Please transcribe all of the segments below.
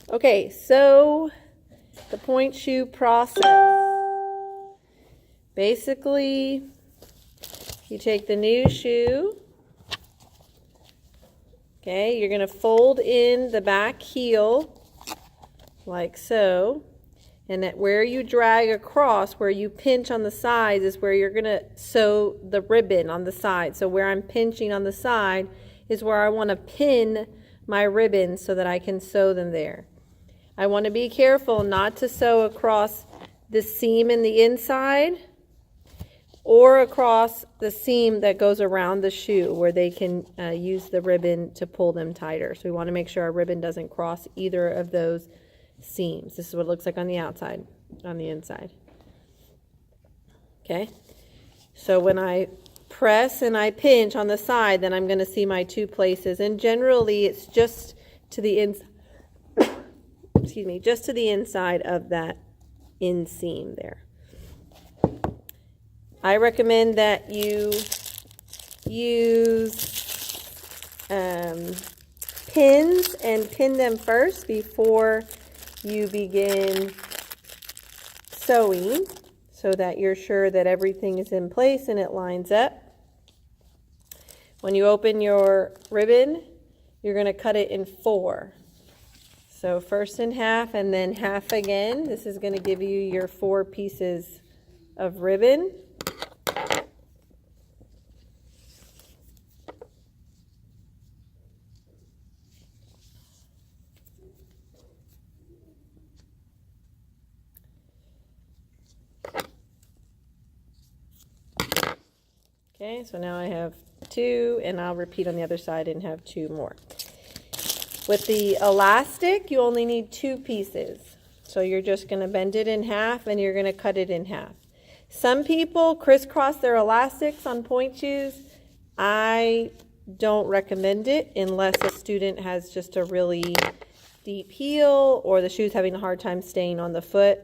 Okay, so the point shoe process. Basically, you take the new shoe. Okay, you're going to fold in the back heel like so. And that where you drag across, where you pinch on the sides, is where you're going to sew the ribbon on the side. So where I'm pinching on the side is where I want to pin my ribbons so that I can sew them there. I want to be careful not to sew across the seam in the inside or across the seam that goes around the shoe where they can use the ribbon to pull them tighter. So we want to make sure our ribbon doesn't cross either of those seams. This is what it looks like on the outside, on the inside. Okay, so when I press and I pinch on the side, then I'm going to see my two places, and generally it's just to the just to the inside of that inseam there. I recommend that you use pins and pin them first before you begin sewing, so that you're sure that everything is in place and it lines up. When you open your ribbon, you're going to cut it in 4. So first in half and then half again. This is going to give you your 4 pieces of ribbon. Okay, so now I have 2, and I'll repeat on the other side and have 2 more. With the elastic, you only need 2 pieces. So you're just going to bend it in half and you're going to cut it in half. Some people crisscross their elastics on point shoes. I don't recommend it unless a student has just a really deep heel or the shoe's having a hard time staying on the foot.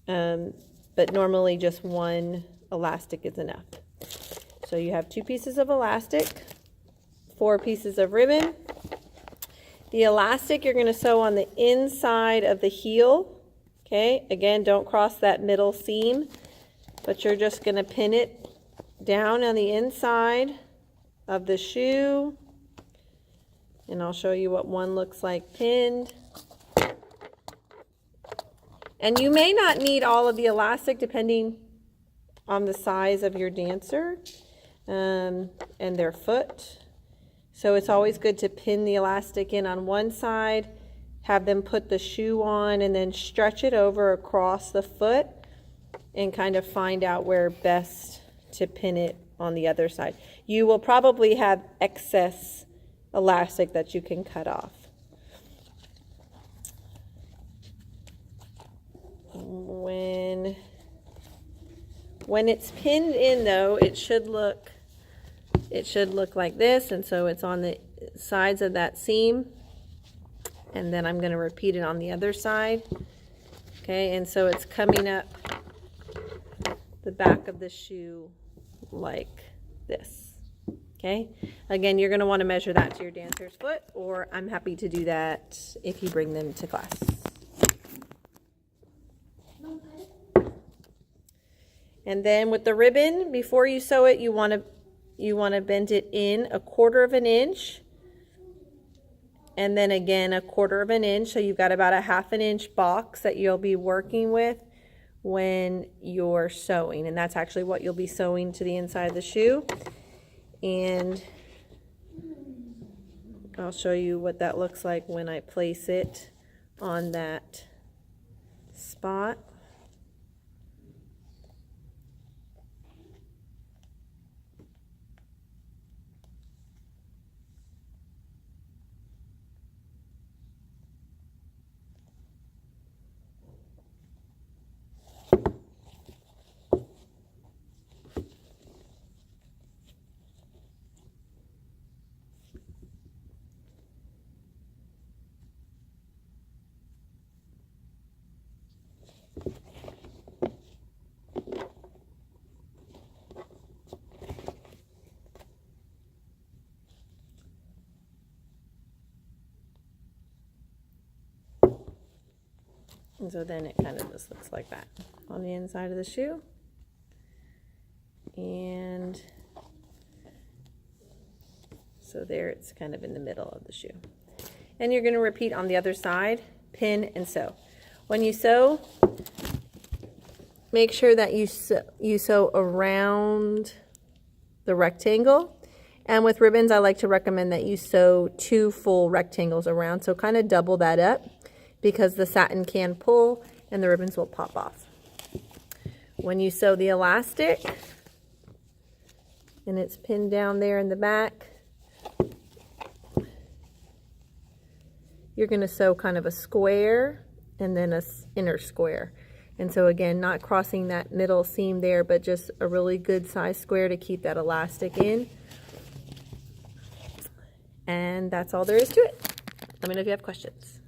But normally just 1 elastic is enough. So you have 2 pieces of elastic, 4 pieces of ribbon. The elastic you're going to sew on the inside of the heel. Okay, again, don't cross that middle seam, but you're just going to pin it down on the inside of the shoe. And I'll show you what one looks like pinned. And you may not need all of the elastic depending on the size of your dancer and their foot. So it's always good to pin the elastic in on one side, have them put the shoe on, and then stretch it over across the foot and kind of find out where best to pin it on the other side. You will probably have excess elastic that you can cut off. When it's pinned in, though, it should look like this, and so it's on the sides of that seam, and then I'm going to repeat it on the other side. Okay, and so it's coming up the back of the shoe like this. Okay, again, you're going to want to measure that to your dancer's foot, or I'm happy to do that if you bring them to class. And then with the ribbon, before you sew it, you want to bend it in 1/4 of an inch, and then again 1/4 of an inch. So you've got about a 1/2 inch box that you'll be working with when you're sewing, and that's actually what you'll be sewing to the inside of the shoe. And I'll show you what that looks like when I place it on that spot. And so then it kind of just looks like that on the inside of the shoe. And so there it's kind of in the middle of the shoe. And you're going to repeat on the other side, pin and sew. When you sew, make sure that you sew around the rectangle. And with ribbons, I like to recommend that you sew 2 full rectangles around. So kind of double that up because the satin can pull and the ribbons will pop off. When you sew the elastic, and it's pinned down there in the back, you're going to sew kind of a square and then an inner square. And so again, not crossing that middle seam there, but just a really good size square to keep that elastic in. And that's all there is to it. Let me know if you have questions.